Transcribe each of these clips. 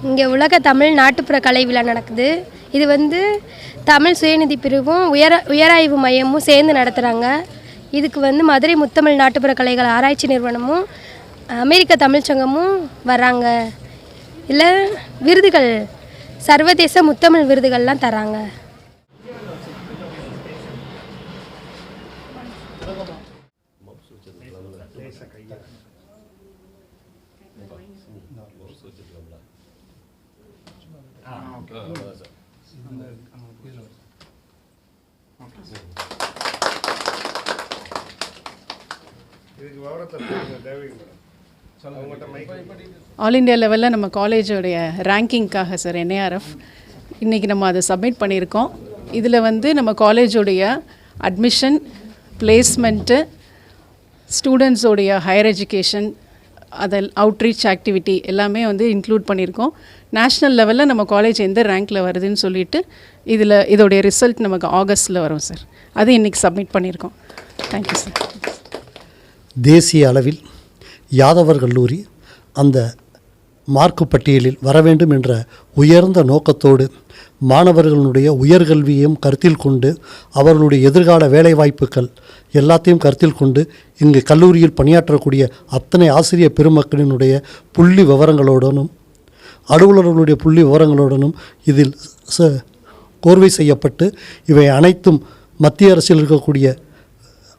இங்கே உலக தமிழ் நாட்டுப்புற கலை விழா நடக்குது. இது வந்து தமிழ் சுயநிதி பிரிவும் உயராய்வு மையமும் சேர்ந்து நடத்துகிறாங்க. இதுக்கு வந்து மதுரை முத்தமிழ் நாட்டுப்புற கலைகள் ஆராய்ச்சி நிறுவனமும் அமெரிக்க தமிழ்ச்சங்கமும் வராங்க. இல்லை விருதுகள் சர்வதேச முத்தமிழ் விருதுகள்லாம் தராங்க. ஆல் இண்டியா லெவலில் நம்ம காலேஜோடைய ரேங்கிங்காக சார் NIRF இன்றைக்கி நம்ம அதை சப்மிட் பண்ணியிருக்கோம். இதில் வந்து நம்ம காலேஜோடைய அட்மிஷன், பிளேஸ்மெண்ட்டு, ஸ்டூடெண்ட்ஸோடைய ஹையர் எஜுகேஷன், அதில் அவுட்ரீச் ஆக்டிவிட்டி எல்லாமே வந்து இன்க்ளூட் பண்ணியிருக்கோம். நேஷ்னல் லெவலில் நம்ம காலேஜ் எந்த ரேங்க்கில் வருதுன்னு சொல்லிட்டு இதோடைய ரிசல்ட் நமக்கு ஆகஸ்ட்டில் வரும் சார். அது இன்றைக்கி சப்மிட் பண்ணியிருக்கோம். Thank you sir. தேசிய அளவில் யாதவர் கல்லூரி அந்த மார்க்கு பட்டியலில் வர வேண்டும் என்ற உயர்ந்த நோக்கத்தோடு மாணவர்களுடைய உயர்கல்வியையும் கருத்தில் கொண்டு அவர்களுடைய எதிர்கால வேலைவாய்ப்புகள் எல்லாத்தையும் கருத்தில் கொண்டு இங்கு கல்லூரியில் பணியாற்றக்கூடிய அத்தனை ஆசிரியர் பெருமக்களினுடைய புள்ளி விவரங்களோடனும் அலுவலர்களுடைய புள்ளி விவரங்களுடனும் இதில் கோர்வை செய்யப்பட்டு இவை அனைத்தும் மத்திய அரசில் இருக்கக்கூடிய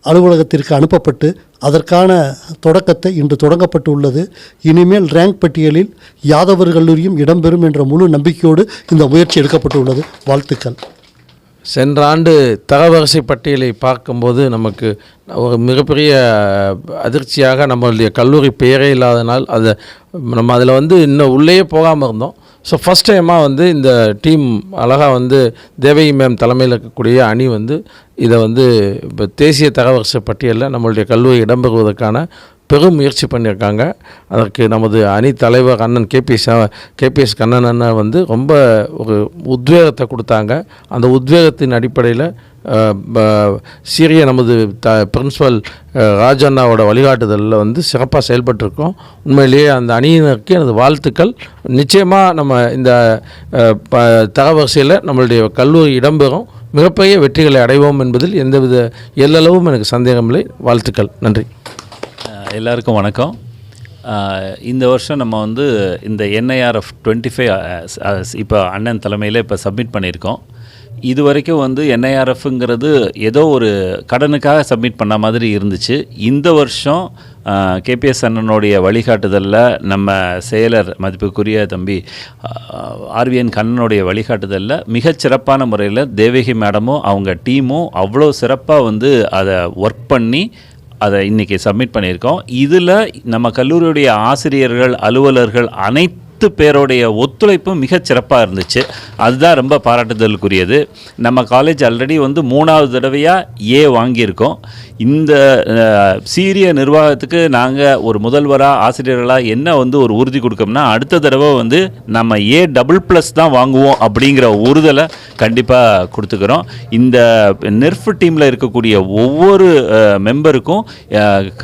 அலுவலகத்திற்கு அனுப்பப்பட்டு அதற்கான தொடக்கத்தை இன்று தொடங்கப்பட்டு உள்ளது. இனிமேல் ரேங்க் பட்டியலில் யாதவர் கல்லூரியும் இடம்பெறும் என்ற முழு நம்பிக்கையோடு இந்த முயற்சி எடுக்கப்பட்டுள்ளது. வாழ்த்துக்கள். சென்ற ஆண்டு தரவரிசை பட்டியலை பார்க்கும்போது நமக்கு ஒரு மிகப்பெரிய அதிர்ச்சியாக நம்மளுடைய கல்லூரி பெயரே இல்லாதனால் நம்ம அதில் வந்து இன்னும் உள்ளேயே போகாமல் இருந்தோம். ஸோ ஃபஸ்ட் டைமாக வந்து இந்த டீம் அழகாக வந்து தேவகி மேம் தலைமையில் இருக்கக்கூடிய அணி வந்து இதை வந்து இப்போ தேசிய தரவரிசை பட்டியலில் நம்மளுடைய கல்லூரி இடம்பெறுவதற்கான பெரும் முயற்சி பண்ணியிருக்காங்க. அதற்கு நமது அணி தலைவர் அண்ணன் கேபிஎஸ் கண்ணன் அண்ணன் வந்து ரொம்ப ஒரு உத்வேகத்தை கொடுத்தாங்க. அந்த உத்வேகத்தின் அடிப்படையில் சீரிய நமது பிரின்சிபல் ராஜண்ணாவோட வழிகாட்டுதலில் வந்து சிறப்பாக செயல்பட்டுருக்கோம். உண்மையிலேயே அந்த அணியினருக்கு எனது வாழ்த்துக்கள். நிச்சயமாக நம்ம இந்த தரவரிசையில் நம்மளுடைய கல்லூரி இடம்பெறும், மிகப்பெரிய வெற்றிகளை அடைவோம் என்பதில் எந்தவித எல்லளவும் எனக்கு சந்தேகமில்லை. வாழ்த்துக்கள். நன்றி. எல்லாருக்கும் வணக்கம். இந்த வருஷம் நம்ம வந்து இந்த NIRF 25 இப்போ அண்ணன் தலைமையில் இப்போ சப்மிட் பண்ணியிருக்கோம். இது வரைக்கும் வந்து NIRFங்கிறது ஏதோ ஒரு கடனுக்காக சப்மிட் பண்ண மாதிரி இருந்துச்சு. இந்த வருஷம் KPS அண்ணனுடைய வழிகாட்டுதலில் நம்ம செயலர் மதிப்புக்குரிய தம்பி RVN கண்ணனுடைய வழிகாட்டுதலில் மிகச்சிறப்பான முறையில் தேவகி மேடமும் அவங்க டீமும் அவ்வளோ சிறப்பாக வந்து அதை ஒர்க் பண்ணி அதை இன்றைக்கி சப்மிட் பண்ணியிருக்கோம். இதில் நம்ம கல்லூரியுடைய ஆசிரியர்கள், அலுவலர்கள் அனைத்து பேருடைய ஒத்துழைப்பு மிகச் சிறப்பாக இருந்துச்சு. அதுதான் ரொம்ப பாராட்டுதலுக்குரியது. நம்ம காலேஜ் ஆல்ரெடி வந்து 3வது தடவையாக வாங்கியிருக்கோம். இந்த சீரிய நிர்வாகத்துக்கு நாங்கள் ஒரு முதல்வராக ஆசிரியர்களாக என்ன வந்து ஒரு உறுதி கொடுக்கோம்னா, அடுத்த தடவை வந்து நம்ம A++ தான் வாங்குவோம் அப்படிங்கிற உறுதலை கண்டிப்பாக கொடுத்துக்கிறோம். இந்த நெர்ஃப் டீமில் இருக்கக்கூடிய ஒவ்வொரு மெம்பருக்கும்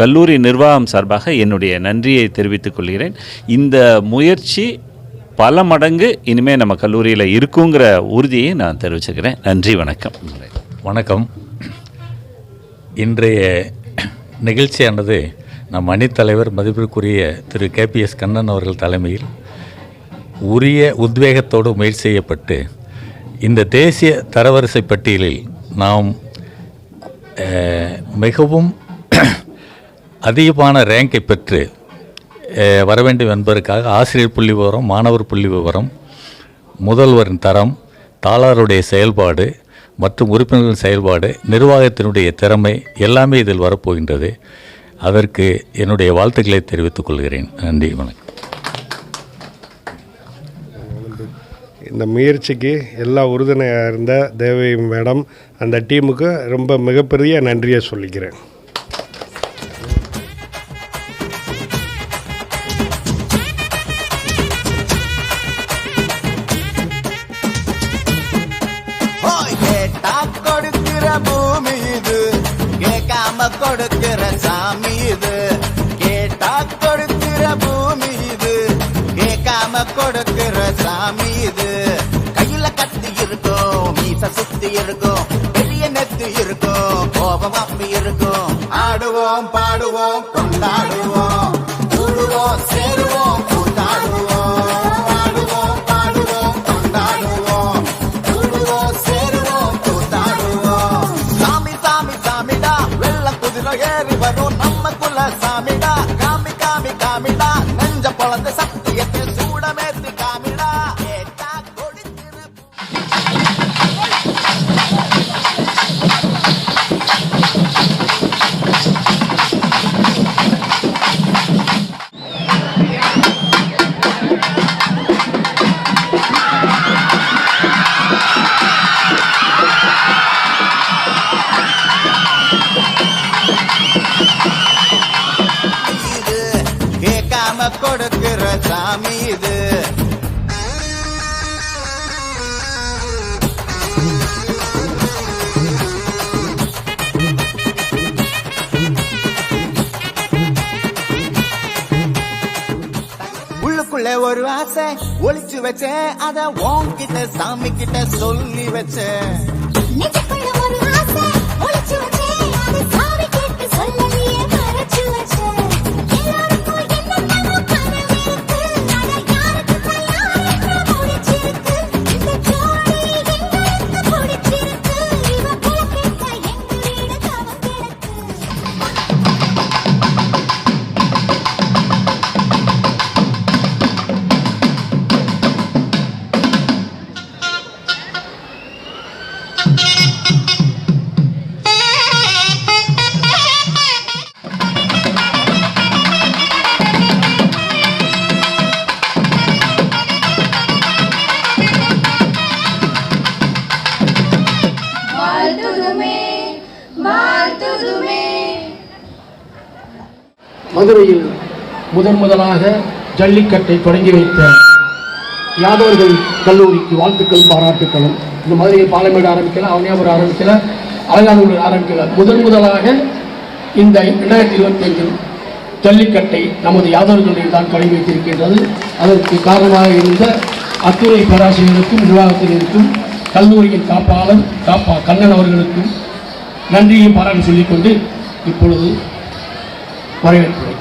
கல்லூரி நிர்வாகம் சார்பாக என்னுடைய நன்றியை தெரிவித்துக் கொள்கிறேன். இந்த முயற்சி பல மடங்கு இனிமேல் நம்ம கல்லூரியில் இருக்குங்கிற உறுதியை நான் தெரிவிச்சுக்கிறேன். நன்றி. வணக்கம். வணக்கம். இன்றைய நிகழ்ச்சியானது நம் அணித்தலைவர் மதிப்பிற்குரிய திரு KPS கண்ணன் அவர்கள் தலைமையில் உரிய உத்வேகத்தோடு முயற்சி செய்யப்பட்டு இந்த தேசிய தரவரிசை பட்டியலில் நாம் மிகவும் அதிகமான ரேங்கை பெற்று வர வேண்டும் என்பதற்காக ஆசிரியர் புள்ளி விவரம், மாணவர் புள்ளி விவரம், முதல்வரின் தரம், தாளாருடைய செயல்பாடு மற்றும் உறுப்பினர்களின் செயல்பாடு, நிர்வாகத்தினுடைய திறமை எல்லாமே இதில் வரப்போகின்றது. அதற்கு என்னுடைய வாழ்த்துக்களை தெரிவித்துக் கொள்கிறேன். நன்றி. வணக்கம். இந்த முயற்சிக்கு எல்லா உறுதுணையாக இருந்த தேவகி மேடம் அந்த டீமுக்கு ரொம்ப மிகப்பெரிய நன்றியை சொல்லிக்கிறேன். பூமி இது கேட்காம கொடுக்கிற சாமி இது, கேட்டா கொடுக்கிற பூமி இது கேட்காம கொடுக்கிற சாமி இது. கையில கத்தி இருக்கும், மீச சுத்தி இருக்கும், பெரிய நெத்து இருக்கும், கோபம் அப்பி இருக்கும். ஆடுவோம் பாடுவோம் கொண்டாடுவோம், கூடுவோம் சேருவோம் கூத்தாடுவோம். ஆடுவோம் பாடுவோம் கொண்டாடுவோம், கூடுவோம் சேருவோம் கூத்தாடுவோம். சாமி சாமி சாமிடா, வெள்ள குதிரை ஏறி வரும் நம்ம குல சாமிடா. காமி காமி காமிடா, நெஞ்ச பொழந்த சத்தியத்தை சூடமேத்தி காமிடா. கேட்டா கொடுக்கிற இது கேட்காம கொடுக்கிற சாமி இது. உள்ளுக்குள்ள ஒரு ஆசை ஒளிச்சு வச்சேன், அத உன்கிட்ட சாமி கிட்ட சொல்லி வச்சேன். நெஞ்சுக்குள்ள ஒரு ஆசை ஒளிச்சு வச்சேன், அது சாமி கிட்ட சொல்லலையே மறைச்சு வச்சேன். எல்லாருக்கும் என்னென்னமோ கனவு இருக்கு, ஆனா யாருக்கும் யாருக்கு பிடிச்சிருக்கு. இந்த ஜோடி எங்களுக்கு பிடிச்சிருக்கு, இவ கிழக்கிட்ட எங்க வீடு தவம் கிடக்கு. மதுரையில் முதலாக ஜல்லிக்கட்டை தொடங்கி வைத்த யாதவர்கள் கல்லூரிக்கு வாழ்த்துக்களும் பாராட்டுக்களும். இந்த மதுரையில் பாலமேடு ஆரம்பிக்கல, அவனியாபுரம் ஆரம்பிக்கல, அலங்காநல்லூர் ஆரம்பிக்கல. முதலாக இந்த 2025 ஜல்லிக்கட்டை நமது யாதவர்களில் தான் தொடங்கி வைத்திருக்கின்றது. அதற்கு காரணமாக இருந்த அத்துறை பேராசிரியர்களுக்கும் நிர்வாகத்தினருக்கும் கல்லூரியின் காப்பாளர் கண்ணன் அவர்களுக்கும் நன்றியை பாராட்டு சொல்லிக்கொண்டு இப்பொழுது வரவேற்புரை.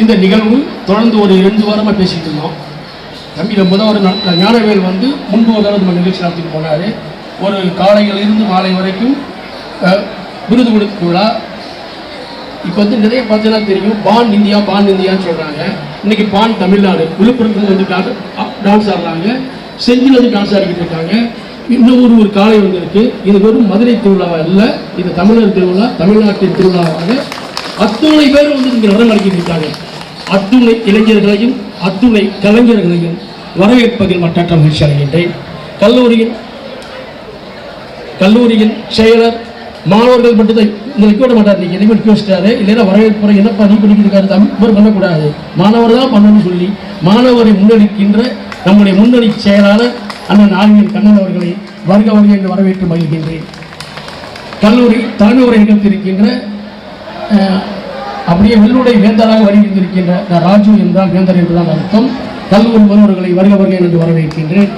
இந்த நிகழ்வு தொடர்ந்து ஒரு 2 வாரமாக பேசிட்டு இருந்தோம். தம்பி முதல்வர் ஞானவேல் முன்பு ஒரு தடவை நம்ம நிகழ்ச்சி நடத்திட்டு போனார். ஒரு காலையிலிருந்து மாலை வரைக்கும் விருது கொடுக்கும் விழா. இப்போ நிறைய பார்த்தீங்கன்னா தெரியும், பான் இந்தியான்னு சொல்கிறாங்க. இன்னைக்கு பான் தமிழ்நாடு. விழுப்புரத்துலேருந்து டான்ஸ் ஆடுறாங்க, செஞ்சிலேருந்து டான்ஸ் ஆடிக்கிட்டு இருக்காங்க. இன்னும் ஒரு காலை இருக்கு. இது வெறும் மதுரை திருவிழாவா இல்லை, இது தமிழர் திருவிழா, தமிழ்நாட்டின் திருவிழாவாக அத்துணை பேர் இங்கே நடனம் நடத்திட்டு இருக்காங்க. அத்துணை இளைஞர்களையும் அத்துணை கலைஞர்களையும் வரவேற்பதில் மற்ற மகிழ்ச்சி அடைகின்றேன். கல்லூரியின் செயலர் மாணவர்கள் மட்டும்தான் நிற்க விட மாட்டார். நீங்கள் எதுவுமே நிற்க வச்சுட்டாரு, இல்லைன்னா வரவேற்புரை என்னப்பா நீ பண்ணிக்கிட்டு தமிழ் பண்ணக்கூடாது, மாணவர் தான் பண்ணணும்னு சொல்லி மாணவரை முன்னெடுக்கின்ற நம்முடைய முன்னணி செயலாளர் அண்ணன் ஆர்விஎல் கண்ணன் அவர்களை வருக என்று வரவேற்று மகிழ்கின்றேன். கல்லூரி தலைமை உரை நிகழ்த்திருக்கின்ற அப்படியே வெள்ளுடை வேந்தராக வருகின்றிருக்கின்ற ராஜு என்றால் வேந்தர் என்றுதான் அர்த்தம். கல்லூரி மாணவர்களை வருக என்று வரவேற்கின்றேன்.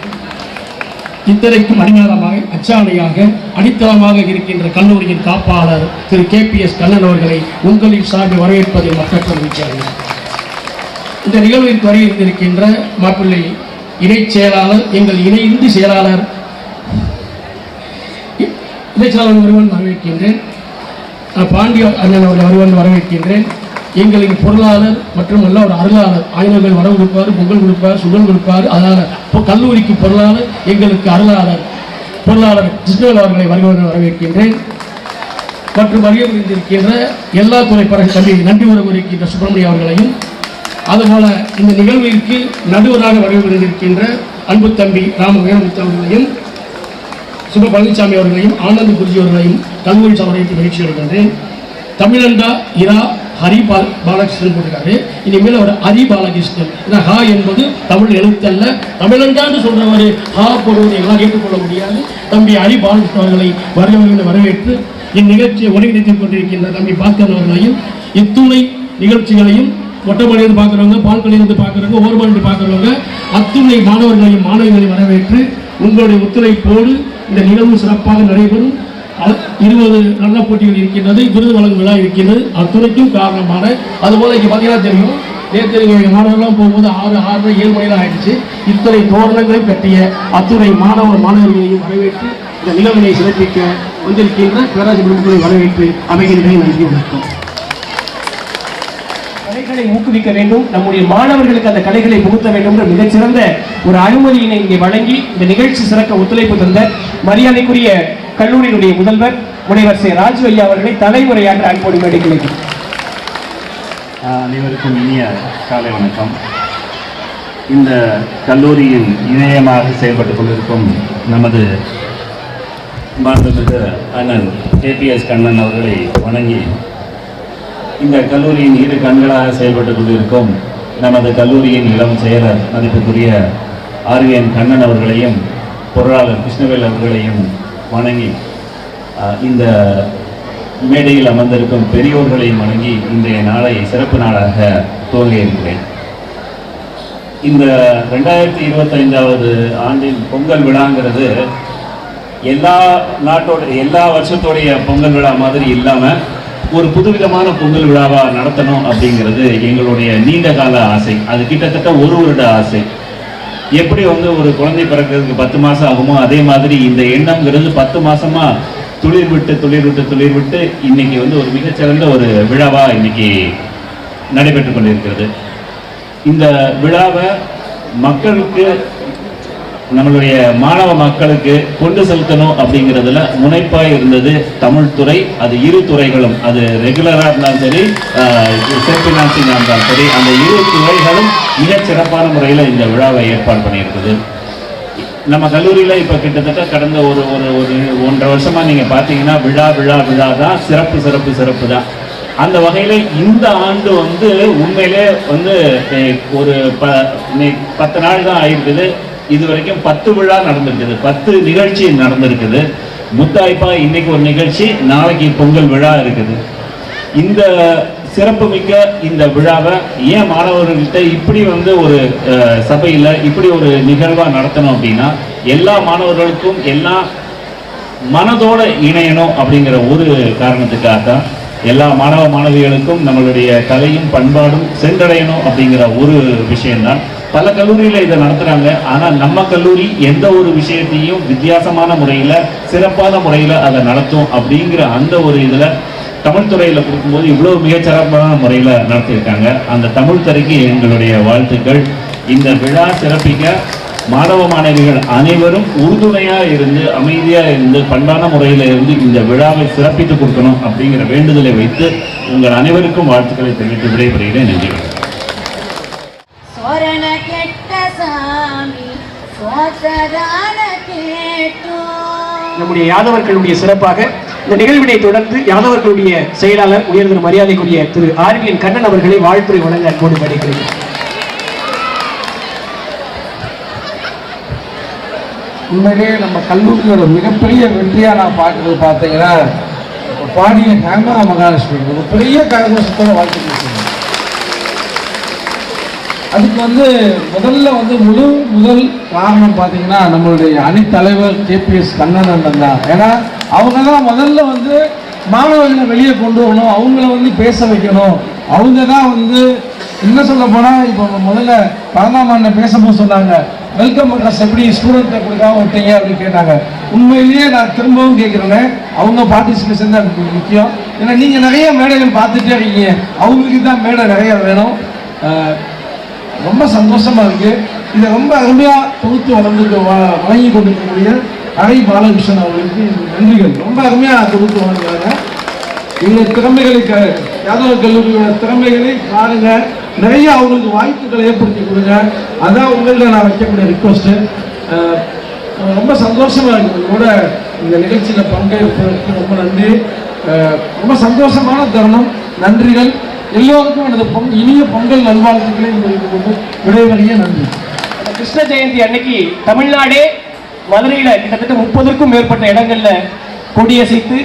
இத்தனைக்கும் அடிநாளமாக அச்சாணையாக அடித்தளமாக இருக்கின்ற கல்லூரியின் காப்பாளர் திரு KPS கண்ணன் அவர்களை உங்களின் சார்பில் வரவேற்பதில் மற்ற மகிழ்ச்சியாக. இந்த நிகழ்விற்கு வருகின்றிருக்கின்ற மாப்பிள்ளை இணை செயலாளர், எங்கள் இணை இந்தி செயலாளர் ஒருவன் வரவேற்கின்றேன். பாண்டிய அண்ணன் அவர்கள் வருவன் வரவேற்கின்றேன். எங்களின் பொருளாளர் மற்றும் நல்ல ஒரு அருளாளர், ஆயினர்கள் வரவு கொடுப்பார், பொங்கல் கொடுப்பார், சுகல் கொடுப்பார். அதனால் கல்லூரிக்கு பொருளாளர், எங்களுக்கு பொருளாளர் கிருஷ்ணவேல் அவர்களை வருவன் வரவேற்கின்றேன். மற்றும் வருகின்ற எல்லா துறை தம்பி நன்றி உறவு இருக்கின்ற சுப்பிரமணியம் அவர்களையும், அதுபோல இந்த நிகழ்விற்கு நடுவராக வருகின்ற அன்பு தம்பி ராமவேமுத்து அவர்களையும், சுப பழனிசாமி அவர்களையும், ஆனந்த் குருஜி அவர்களையும் கல்லூரி சமரத்தை மகிழ்ச்சி அடைகின்றேன். தமிழண்டா இரா ஹரி பாலகிருஷ்ணன் போட்டிருக்காரு. இனிமேல் அவர் ஹரி பாலகிருஷ்ணன். ஏன்னா ஹா என்பது தமிழ் எழுத்தல்ல, தமிழண்டான்னு சொல்றவர் ஹா போடுவதை எல்லாம் ஏற்றுக்கொள்ள முடியாது. தம்பி ஹரி பாலகிருஷ்ணன் அவர்களை வரவேற்று இந்நிகழ்ச்சியை ஒருங்கிணைத்துக் கொண்டிருக்கின்ற தம்பி பாஸ்கர் அவர்களையும், இத்துணை நிகழ்ச்சிகளையும் ஒட்டமணியிலிருந்து பார்க்குறவங்க, பால்கனியிலிருந்து பார்க்குறவங்க, ஓர்மானிலிருந்து பார்க்குறவங்க அத்துணை மாணவர்களையும் மாணவிகளையும் வரவேற்று உங்களுடைய ஒத்துழைப்போடு இந்த நிகழ்வு சிறப்பாக நடைபெறும். 20 நல்ல போட்டிகள் இருக்கின்றது, விருது வழங்கும் விழா இருக்கின்றது. அத்துணைக்கும் காரணமான அதுபோல் இங்கே பார்த்தீங்கன்னா தெரியும், நேற்று எங்கள் மாணவர்கள்லாம் போகும்போது 6, 6, 7 மணிலாம் ஆயிடுச்சு. இத்தனை தோரணங்களை கட்டிய அத்துணை மாணவர்களையும் வரவேற்று இந்த நிகழ்வினை சிறப்பிக்க வந்திருக்கின்ற பேராசி குடும்பங்களை வரவேற்று அமைகின்றேன். நன்றி, வணக்கம். கலைகளை ஊக்குவிக்க வேண்டும், நம்முடைய மாணவர்களுக்கு அந்த கலைகளை புகுத்த வேண்டும் என்ற மிகச்சிறந்த ஒரு அனுமதியினை இங்கே வழங்கி இந்த நிகழ்ச்சி சிறக்க ஒத்துழைப்பு தந்த மரியாதைக்குரிய கல்லூரியினுடைய முதல்வர் முனைவர் சே. ராஜு ஐயா அவர்களை தலைமுறையாக அன்போடு மேடைக்கு. அனைவருக்கும் இனிய காலை வணக்கம். இந்த கல்லூரியின் இணையமாக செயல்பட்டுக் கொண்டிருக்கும் நமது மாண்புமிகு அண்ணன் கேபிஎஸ் கண்ணன் அவர்களை வணங்கி, இந்த கல்லூரியின் இரு கண்களாக செயல்பட்டுக் கொண்டிருக்கும் நமது கல்லூரியின் இளம் செயலர் மதிப்புக்குரிய ஆர்விஎன் கண்ணன் அவர்களையும் பொருளாளர் கிருஷ்ணவேல் அவர்களையும் வணங்கி, இந்த மேடையில் அமர்ந்திருக்கும் பெரியோர்களையும் வணங்கி இன்றைய நாளை சிறப்பு நாளாக துவங்க இருக்கிறேன். இந்த 2025வது ஆண்டின் பொங்கல் விழாங்கிறது எல்லா வருஷத்தோடைய பொங்கல் விழா மாதிரி இல்லாமல் ஒரு புதுவிதமான பொங்கல் விழாவாக நடத்தணும் அப்படிங்கிறது எங்களுடைய நீண்ட கால ஆசை. அது கிட்டத்தட்ட ஒரு வருட ஆசை. எப்படி ஒரு குழந்தை பிறக்கிறதுக்கு 10 மாதம் ஆகுமோ அதே மாதிரி இந்த எண்ணம்ங்கிறது 10 மாதமாக துளிர் விட்டு இன்னைக்கு ஒரு மிகச்சிறந்த ஒரு விழாவாக இன்னைக்கு நடைபெற்று கொண்டிருக்கிறது. இந்த விழாவை மக்களுக்கு, நம்மளுடைய மாணவ மக்களுக்கு கொண்டு செலுத்தணும் அப்படிங்கிறதுல முனைப்பாக இருந்தது தமிழ் துறை. அது இரு துறைகளும், அது ரெகுலராக இருந்தாலும் சரி, செல்ஃப் ஃபினான்சிங்காக இருந்தாலும் சரி, அந்த இரு துறைகளும் மிகச் சிறப்பான முறையில் இந்த விழாவை ஏற்பாடு பண்ணியிருக்குது. நம்ம கல்லூரியில் இப்போ கிட்டத்தட்ட கடந்த ஒரு 1.5 வருஷமாக நீங்கள் பார்த்தீங்கன்னா விழா தான், சிறப்பு தான். அந்த வகையில் இந்த ஆண்டு உண்மையிலே ஒரு 10 நாள் தான் ஆயிருக்குது. இது வரைக்கும் 10 விழா நடந்திருக்குது, 10 நிகழ்ச்சி நடந்திருக்குது. முத்தாய்ப்பா இன்னைக்கு ஒரு நிகழ்ச்சி, நாளைக்கு பொங்கல் விழா இருக்குது. இந்த சிறப்புமிக்க இந்த விழாவை ஏன் மாணவர்கள்ட்ட இப்படி ஒரு சபையில் இப்படி ஒரு நிகழ்வாக நடத்தணும் அப்படின்னா, எல்லா மாணவர்களுக்கும் எல்லாம் மனதோடு இணையணும் அப்படிங்கிற ஒரு காரணத்துக்காக தான். எல்லா மாணவ மாணவிகளுக்கும் நம்மளுடைய கலையும் பண்பாடும் சென்றடையணும் அப்படிங்கிற ஒரு விஷயம்தான். பல கல்லூரியில் இதை நடத்துகிறாங்க. ஆனால் நம்ம கல்லூரி எந்த ஒரு விஷயத்தையும் வித்தியாசமான முறையில், சிறப்பான முறையில் அதை நடத்தும் அப்படிங்கிற அந்த ஒரு இதில் தமிழ் துறையில் கொடுக்கும்போது இவ்வளோ மிகச்சிறப்பான முறையில் நடத்தியிருக்காங்க. அந்த தமிழ் துறைக்கு எங்களுடைய வாழ்த்துக்கள். இந்த விழா சிறப்பிக்க மாணவ மாணவிகள் அனைவரும் உறுதுணையாக இருந்து, அமைதியாக இருந்து, பண்பான முறையில் இருந்து இந்த விழாவை சிறப்பித்து கொடுக்கணும் அப்படிங்கிற வேண்டுதலை வைத்து உங்கள் அனைவருக்கும் வாழ்த்துக்களை தெரிவித்து விடைபெறுகிறேன். நன்றி. நம்முடைய யாதவர்களுடைய சிறப்பாக இந்த நிகழ்வினை தொடர்ந்து யாதவர்களுடைய செயலாளர் உயர்ந்த மரியாதைக்குரிய திரு ஆர்விஎன் கண்ணன் அவர்களை வாழ்த்துறை வழங்க அன்போடு படிக்கிறேன். உண்மையிலே நம்ம கல்லூரியோட மிகப்பெரிய வெற்றியாக நான் பார்க்கறது பார்த்தீங்கன்னா, பாடிய ஹேமா மகாலட்சுமி ஒரு பெரிய கரகோஷத்தோட வாழ்த்து. அதுக்கு முதல்ல முதல் காரணம் பார்த்தீங்கன்னா நம்மளுடைய அணித்தலைவர் கேபிஎஸ் கண்ணன் அண்ணன் தான். ஏன்னா அவங்க தான் முதல்ல மாணவர்களை வெளியே கொண்டு வரணும், அவங்கள பேச வைக்கணும். அவங்க தான் என்ன சொல்ல போனால், இப்போ முதல்ல 12ஆம் ஆண்டு பேசும்போது சொன்னாங்க, வெல்கம் அட்ரஸ் எப்படி ஸ்டூடெண்ட்டை கொடுக்காம விட்டீங்க அப்படின்னு கேட்டாங்க. உண்மையிலேயே நான் திரும்பவும் கேட்குறேன், அவங்க பார்ட்டிசிபேஷன் தான் முக்கியம். ஏன்னா நீங்கள் நிறைய மேடைகள் பார்த்துட்டே இருக்கீங்க, அவங்களுக்கு தான் மேடை நிறைய வேணும். ரொம்ப சந்தோஷமாக இருக்குது. இதை ரொம்ப அருமையாக தொகுத்து வழங்கி கொண்டிருக்கக்கூடிய அரை பாலகிருஷ்ணன் அவர்களுக்கு நன்றிகள். ரொம்ப அருமையாக தொகுத்து வழங்குறாங்க. எங்கள் திறமைகளை, யாதவ கல்லூரியோட திறமைகளை பாருங்க, நிறைய அவங்களுக்கு வாய்ப்புகளை ஏற்படுத்தி கொடுங்க. அதான் உங்கள்கிட்ட நான் வைக்கக்கூடிய ரிக்வஸ்ட்டு. ரொம்ப சந்தோஷமாக இருக்குது உங்களோட இந்த நிகழ்ச்சியில் பங்கேற்பதற்கு ரொம்ப நன்றி. ரொம்ப சந்தோஷமான தருணம். நன்றிகள் எல்லோருக்கும். எனது இனிய பொங்கல் நல்வாழ்த்துக்களை உங்களுக்கு விடைவறிய நன்றி. கிருஷ்ண ஜெயந்தி அன்னைக்கு தமிழ்நாடே மதுரையில் கிட்டத்தட்ட 30க்கும் மேற்பட்ட இடங்களில் கொடியசைத்து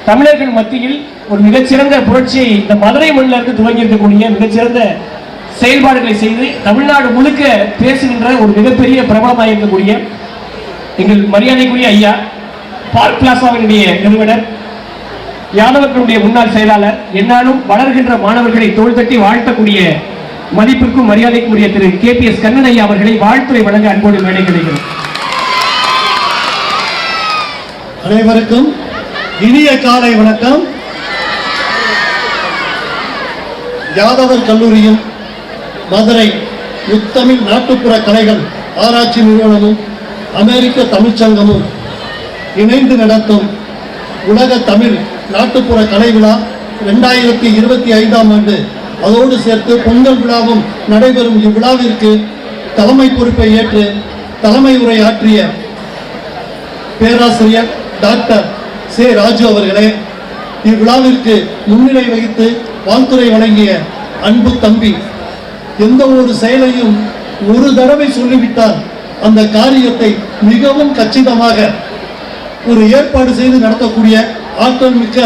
தமிழர்கள் மத்தியில் ஒரு மிகச்சிறந்த புரட்சியை இந்த மதுரை மண்ணில் இருந்து துவங்கி இருக்கக்கூடிய மிகச்சிறந்த செயல்பாடுகளை செய்து தமிழ்நாடு முழுக்க பேசுகின்ற ஒரு மிகப்பெரிய பிரபலமாக இருக்கக்கூடிய எங்கள் மரியாதைக்குரிய ஐயா பால் பிளாசாவினுடைய நிறுவனர், யாதவர்களுடைய முன்னாள் செயலாளர், என்னாலும் வளர்கின்ற மாணவர்களை தோள் தட்டி வாழ்த்தக்கூடிய மதிப்பிற்கும் மரியாதைக்குரிய திரு KPS கண்ணன் ஐயா அவர்களை வாழ்த்துரை வழங்க அன்போடு மேடை கிடைக்கிறது. அனைவருக்கும் இனிய காலை வணக்கம். யாதவர் கல்லூரியும் மதுரை முத்தமிழ் நாட்டுப்புற கலைகள் ஆராய்ச்சி நிறுவனமும் அமெரிக்க தமிழ்ச்சங்கமும் இணைந்து நடத்தும் உலக தமிழ் நாட்டுப்புற கலை விழா 2025ஆம் ஆண்டு, அதோடு சேர்த்து பொங்கல் விழாவும் நடைபெறும் இவ்விழாவிற்கு தலைமை பொறுப்பை ஏற்று தலைமை உரை ஆற்றிய பேராசிரியர் டாக்டர் சே. ராஜு அவர்களே, இவ்விழாவிற்கு முன்னிலை வகித்து வாழ்த்துரை வழங்கிய அன்பு தம்பி, எந்த ஒரு செயலையும் ஒரு தடவை சொல்லிவிட்டால் அந்த காரியத்தை மிகவும் கச்சிதமாக ஒரு ஏற்பாடு செய்து நடத்தக்கூடிய ஆற்றல் மிக்க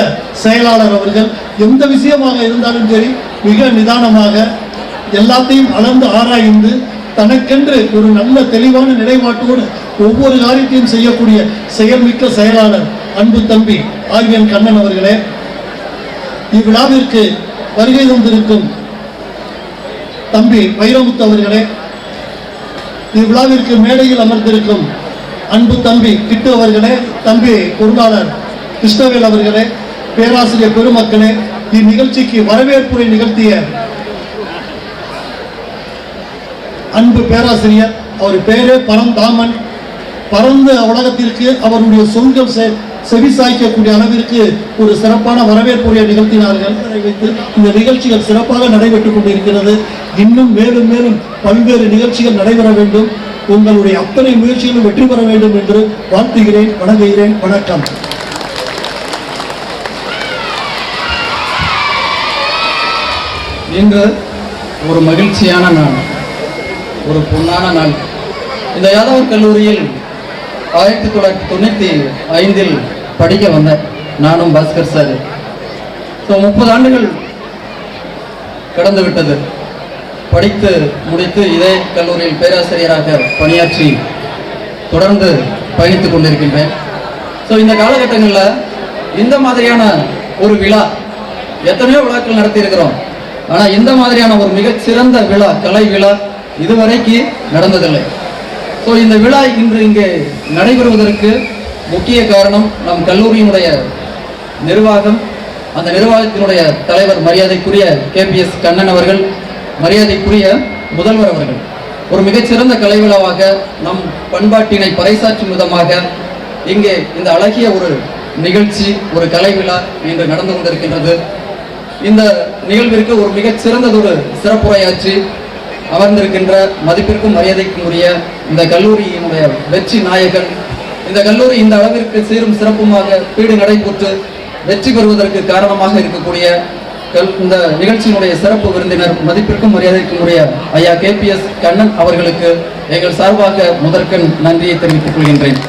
செயலாளர் அவர்கள், எந்த விஷயமாக இருந்தாலும் சரி மிக நிதானமாக எல்லாத்தையும் அளந்து ஆராய்ந்து தனக்கென்று ஒரு நல்ல தெளிவான நிலைப்பாட்டோடு ஒவ்வொரு காரியத்தையும் செய்யக்கூடிய செயல்மிக்க செயலாளர் அன்பு தம்பி ஆர்விஎன் கண்ணன் அவர்களே, இவ்விழாவிற்கு வருகை தந்திருக்கும் தம்பி வைரமுத்து அவர்களே, இவ்விழாவிற்கு மேடையில் அமர்ந்திருக்கும் அன்பு தம்பி கிட்டு அவர்களே, தம்பி பொருளாளர் கிருஷ்ணவேல் அவர்களே, பேராசிரியர் பெருமக்களே, இந்நிகழ்ச்சிக்கு வரவேற்புரை நிகழ்த்திய அன்பு பேராசிரியர், அவர் பேரே பரந்தாமன், பரந்த உலகத்திற்கு அவருடைய சொற்கள் செவிசாய்க்கக்கூடிய அளவிற்கு ஒரு சிறப்பான வரவேற்புரையை நிகழ்த்தினார்கள். வைத்து இந்த நிகழ்ச்சிகள் சிறப்பாக நடைபெற்றுக் கொண்டிருக்கிறது. இன்னும் மேலும் மேலும் பல்வேறு நிகழ்ச்சிகள் நடைபெற வேண்டும். உங்களுடைய அத்தனை முயற்சிகளும் வெற்றி பெற வேண்டும் என்று வாழ்த்துகிறேன், வணங்குகிறேன். வணக்கம். இன்று ஒரு மகிழ்ச்சியான நாள், ஒரு பொன்னான நாள். இந்த யாதவர் கல்லூரியில் 1995 படிக்க வந்தேன், நானும் பாஸ்கர் சார். 30 ஆண்டுகள் கடந்து விட்டது. படித்து முடித்து இதே கல்லூரியில் பேராசிரியராக பணியாற்றி தொடர்ந்து பயணித்துக் கொண்டிருக்கின்றேன். இந்த காலகட்டங்களில் இந்த மாதிரியான ஒரு விழா, எத்தனையோ விழாக்கள் நடத்தியிருக்கிறோம், ஆனால் இந்த மாதிரியான ஒரு மிகச்சிறந்த விழா, கலை விழா இதுவரைக்கு நடந்ததில்லை. இந்த விழா இன்று இங்கே நடைபெறுவதற்கு முக்கிய காரணம் நம் கல்லூரியினுடைய நிர்வாகம், அந்த நிர்வாகத்தினுடைய தலைவர் மரியாதைக்குரிய KPS கண்ணன் அவர்கள், மரியாதைக்குரிய முதல்வர் அவர்கள். ஒரு மிகச்சிறந்த கலை விழாவாக நம் பண்பாட்டினை பறைசாற்றும் விதமாக இங்கே இந்த அழகிய ஒரு நிகழ்ச்சி, ஒரு கலை விழா இன்று நடந்து கொண்டிருக்கின்றது. இந்த நிகழ்விற்கு ஒரு மிகச்சிறந்ததொரு சிறப்புரையாற்றி அமர்ந்திருக்கின்ற மதிப்பிற்கும் மரியாதைக்கும் உரிய இந்த கல்லூரியினுடைய வெற்றி நாயகன், இந்த கல்லூரி இந்த அளவிற்கு சீரும் சிறப்புமாக பீடு நடைபெற்று வெற்றி பெறுவதற்கு காரணமாக இருக்கக்கூடிய இந்த நிகழ்ச்சியினுடைய சிறப்பு விருந்தினர், மதிப்பிற்கும் மரியாதைக்கும் உரிய ஐயா KPS கண்ணன் அவர்களுக்கு எங்கள் சார்பாக முதற்கண் நன்றியை தெரிவித்துக் கொள்கின்றேன்.